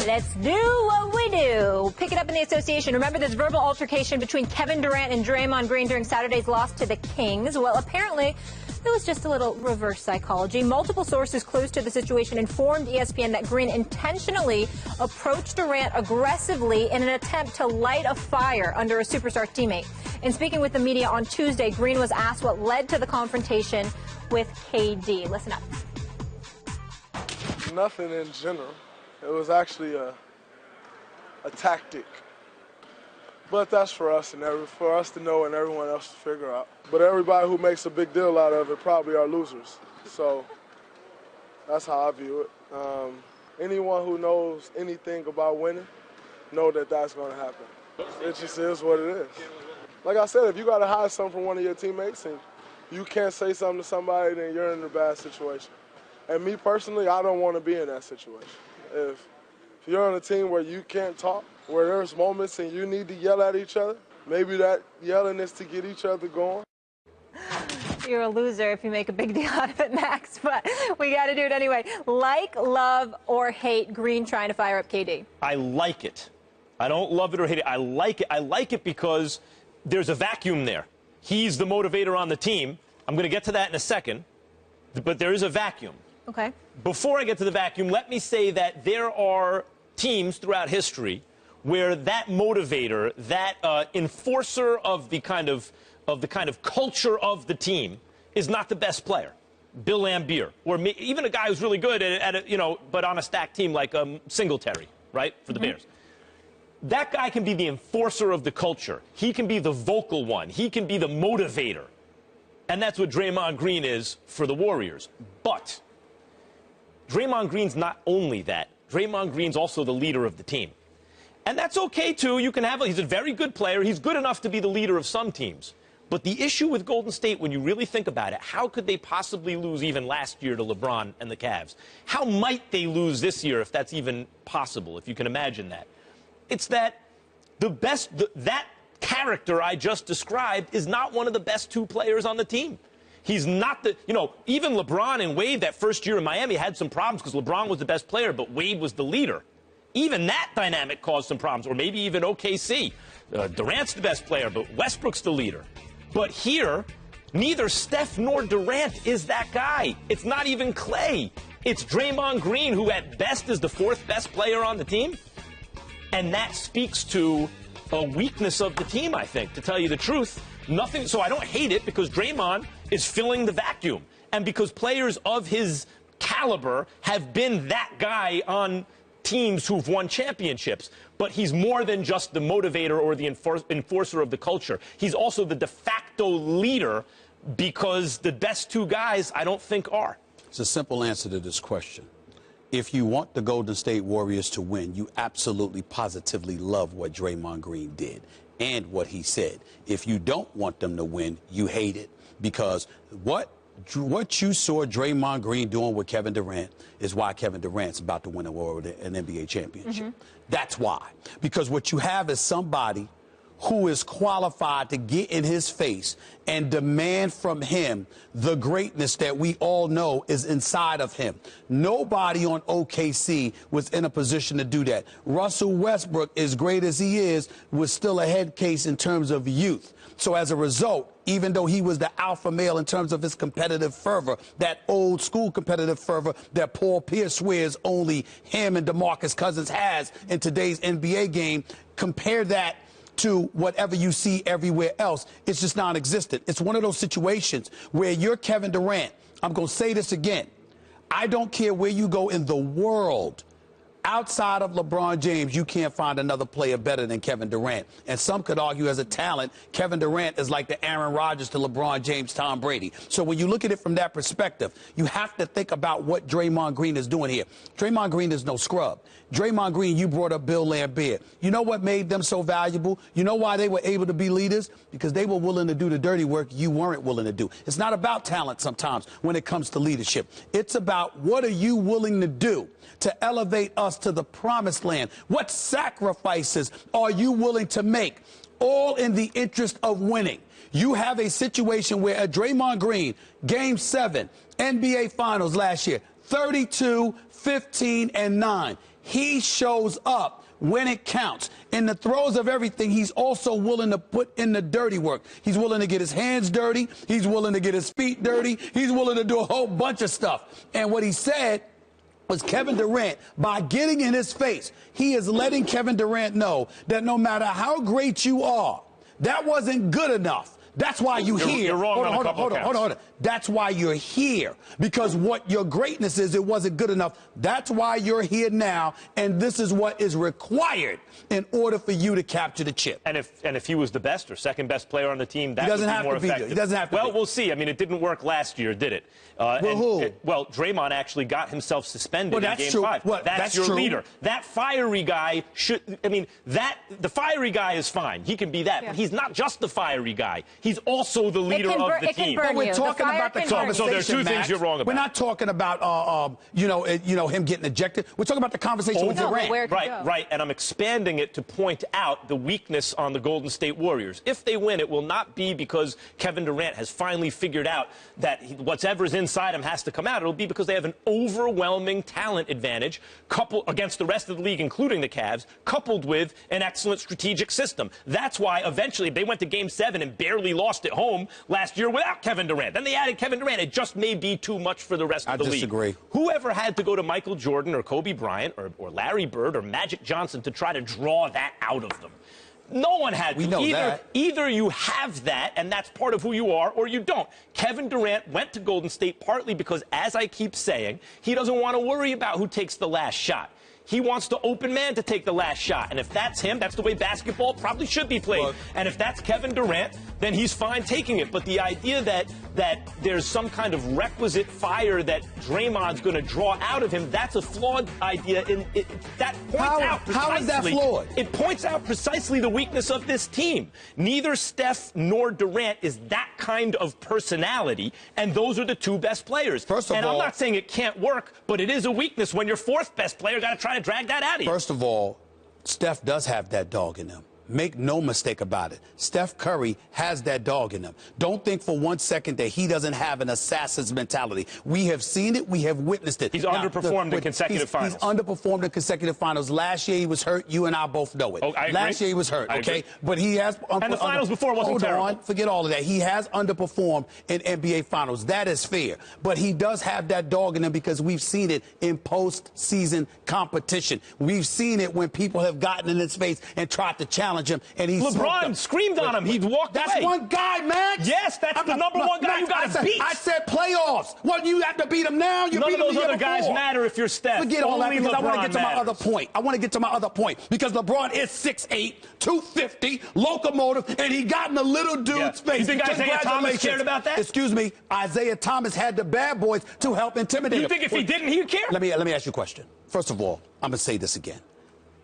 Let's do what we do. Pick it up in the association. Remember this verbal altercation between Kevin Durant and Draymond Green during Saturday's loss to the Kings? Well, apparently, it was just a little reverse psychology. Multiple sources close to the situation informed ESPN that Green intentionally approached Durant aggressively in an attempt to light a fire under a superstar teammate. In speaking with the media on Tuesday, Green was asked what led to the confrontation with KD. Listen up. Nothing in general. It was actually a tactic. But that's for us for us to know and everyone else to figure out. But everybody who makes a big deal out of it probably are losers. So that's how I view it. Anyone who knows anything about winning know that that's going to happen. It just is what it is. Like I said, if you got to hide something from one of your teammates and you can't say something to somebody, then you're in a bad situation. And me personally, I don't want to be in that situation. If you're on a team where you can't talk, where there's moments and you need to yell at each other, maybe that yelling is to get each other going. You're a loser if you make a big deal out of it, Max, but we got to do it anyway. Like, love, or hate Green trying to fire up KD? I like it. I don't love it or hate it. I like it. I like it because there's a vacuum there. He's the motivator on the team. I'm going to get to that in a second, but there is a vacuum. Okay. Before I get to the vacuum, let me say that there are teams throughout history where that motivator, that enforcer of the kind of culture of the team is not the best player. Bill Laimbeer, or even a guy who's really good but on a stacked team like Singletary, right, for the Bears. That guy can be the enforcer of the culture. He can be the vocal one. He can be the motivator. And that's what Draymond Green is for the Warriors. But Draymond Green's not only that. Draymond Green's also the leader of the team. And that's okay, too. He's a very good player. He's good enough to be the leader of some teams. But the issue with Golden State, when you really think about it, how could they possibly lose even last year to LeBron and the Cavs? How might they lose this year, if that's even possible, if you can imagine that? It's that that character I just described is not one of the best two players on the team. He's not even LeBron and Wade that first year in Miami had some problems because LeBron was the best player, but Wade was the leader. Even that dynamic caused some problems, or maybe even OKC. Durant's the best player, but Westbrook's the leader. But here, neither Steph nor Durant is that guy. It's not even Clay. It's Draymond Green, who at best is the fourth best player on the team. And that speaks to a weakness of the team, I think, to tell you the truth. So I don't hate it because Draymond is filling the vacuum. And because players of his caliber have been that guy on teams who've won championships. But he's more than just the motivator or the enforcer of the culture. He's also the de facto leader because the best two guys, I don't think, are. It's a simple answer to this question. If you want the Golden State Warriors to win, you absolutely positively love what Draymond Green did and what he said. If you don't want them to win, you hate it because what you saw Draymond Green doing with Kevin Durant is why Kevin Durant's about to win an NBA championship. That's why. Because what you have is somebody who is qualified to get in his face and demand from him the greatness that we all know is inside of him. Nobody on OKC was in a position to do that. Russell Westbrook, as great as he is, was still a head case in terms of youth. So as a result, even though he was the alpha male in terms of his competitive fervor, that old school competitive fervor that Paul Pierce swears only him and DeMarcus Cousins has in today's NBA game, compare that to whatever you see everywhere else. It's just non-existent. It's one of those situations where you're Kevin Durant. I'm going to say this again. I don't care where you go in the world. Outside of LeBron James, you can't find another player better than Kevin Durant. And some could argue as a talent, Kevin Durant is like the Aaron Rodgers to LeBron James, Tom Brady. So when you look at it from that perspective, you have to think about what Draymond Green is doing here. Draymond Green is no scrub. Draymond Green, you brought up Bill Laimbeer. You know what made them so valuable? You know why they were able to be leaders? Because they were willing to do the dirty work you weren't willing to do. It's not about talent sometimes when it comes to leadership. It's about what are you willing to do to elevate us to the promised land? What sacrifices are you willing to make, all in the interest of winning? You have a situation where at Draymond Green, Game 7, NBA Finals last year, 32, 15, and 9. He shows up when it counts. In the throes of everything, he's also willing to put in the dirty work. He's willing to get his hands dirty. He's willing to get his feet dirty. He's willing to do a whole bunch of stuff. And what he said was Kevin Durant, by getting in his face, he is letting Kevin Durant know that no matter how great you are, that wasn't good enough. That's why you're here. You're wrong on a couple of counts. Hold on. That's why you're here. Because what your greatness is, it wasn't good enough. That's why you're here now, and this is what is required in order for you to capture the chip. And if he was the best or second best player on the team, that He doesn't would be have more to be effective. good. He doesn't have to Well, be. we'll see. I mean, it didn't work last year, did it? Well, Draymond actually got himself suspended in Game true. 5. Well, that's your true. leader. That fiery guy should. I mean, the fiery guy is fine. He can be that, but he's not just the fiery guy. He's also the leader of the team. But we're talking about the conversation. So there are two things Max. you're wrong about. We're not talking about him getting ejected. We're talking about the conversation with Durant. Right. And I'm expanding it to point out the weakness on the Golden State Warriors. If they win, it will not be because Kevin Durant has finally figured out that whatever's inside him has to come out. It'll be because they have an overwhelming talent advantage coupled against the rest of the league, including the Cavs, coupled with an excellent strategic system. That's why eventually they went to Game 7 and barely lost at home last year without Kevin Durant. Then they added Kevin Durant. It just may be too much for the rest of the league. I disagree. Whoever had to go to Michael Jordan or Kobe Bryant or Larry Bird or Magic Johnson to try to draw that out of them? No one had to. We know that. Either you have that, and that's part of who you are, or you don't. Kevin Durant went to Golden State partly because, as I keep saying, he doesn't want to worry about who takes the last shot. He wants the open man to take the last shot. And if that's him, that's the way basketball probably should be played. And if that's Kevin Durant, then he's fine taking it. But the idea that there's some kind of requisite fire that Draymond's going to draw out of him, that's a flawed idea. That points out precisely. How is that flawed? It points out precisely the weakness of this team. Neither Steph nor Durant is that kind of personality, and those are the two best players. First of all, I'm not saying it can't work, but it is a weakness when your fourth best player got to try to drag that out of you. First of all, Steph does have that dog in him. Make no mistake about it. Steph Curry has that dog in him. Don't think for 1 second that he doesn't have an assassin's mentality. We have seen it. We have witnessed it. He's underperformed in consecutive finals. He's underperformed in consecutive finals. Last year he was hurt. You and I both know it. Oh, I agree. Last year he was hurt, okay? Agree. But he has... And the finals before wasn't terrible. Hold on. Forget all of that. He has underperformed in NBA finals. That is fair. But he does have that dog in him because we've seen it in postseason competition. We've seen it when people have gotten in his face and tried to challenge him, and he's... LeBron screamed on him. He walked away. That's one guy, Max. Yes, that's the number one guy you got to beat. I said playoffs. Well, you have to beat him now. You None beat of those him other guys matter if you're Steph. Forget all that because I want to get to my matters. other point. I want to get to my other point because LeBron is 6'8", 250, locomotive, and he got in the little dude's face. You think Isaiah Thomas cared about that? Excuse me. Isaiah Thomas had the bad boys to help intimidate him. You think if he didn't, he'd care? Let me ask you a question. First of all, I'm going to say this again.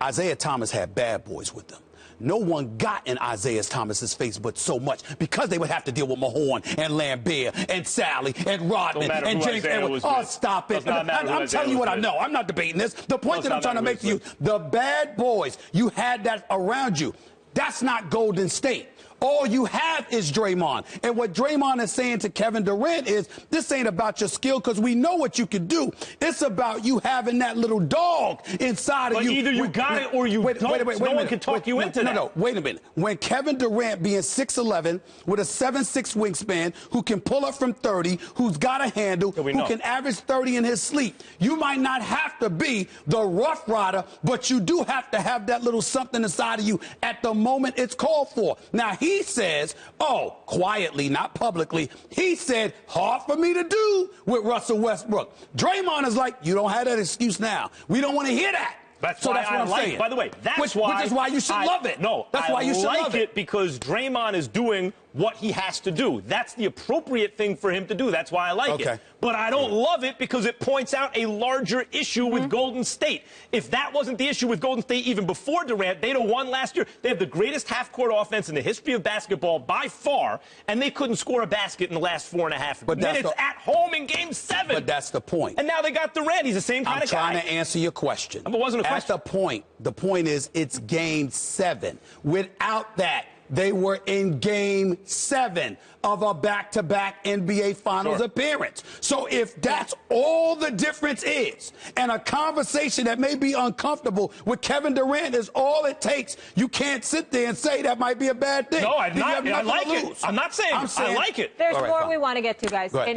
Isaiah Thomas had bad boys with them. No one got in Isaiah Thomas's face but so much because they would have to deal with Mahorn and Lambert and Sally and Rodman and James Edwards. Oh, stop it. I'm telling you what I know. I'm not debating this. The point that I'm trying to make to you, the bad boys, you had that around you. That's not Golden State. All you have is Draymond. And what Draymond is saying to Kevin Durant is, this ain't about your skill because we know what you can do. It's about you having that little dog inside of you. But either you got it or you don't. No one can talk you into that. No, wait a minute. When Kevin Durant being 6'11", with a 7'6" wingspan, who can pull up from 30, who's got a handle, who can average 30 in his sleep, you might not have to be the rough rider, but you do have to have that little something inside of you at the moment it's called for. Now, he says, quietly, not publicly, he said, hard for me to do with Russell Westbrook. Draymond is like, you don't have that excuse now. We don't want to hear that. That's what I'm saying. By the way, which is why you should love it. No, that's why you should love it. Because Draymond is doing what he has to do. That's the appropriate thing for him to do. That's why I like it. But I don't love it because it points out a larger issue with Golden State. If that wasn't the issue with Golden State even before Durant, they'd have won last year. They have the greatest half-court offense in the history of basketball by far, and they couldn't score a basket in the last 4.5 minutes at home in Game 7. But that's the point. And now they got Durant. He's the same kind of guy. I'm trying to answer your question. But it wasn't a question. The point is it's Game 7. Without that, They were in Game 7 of a back-to-back NBA Finals appearance. So if that's all the difference is, and a conversation that may be uncomfortable with Kevin Durant is all it takes, you can't sit there and say that might be a bad thing. No, I'm not. I like it. I'm not saying I like it. There's more we want to get to, guys.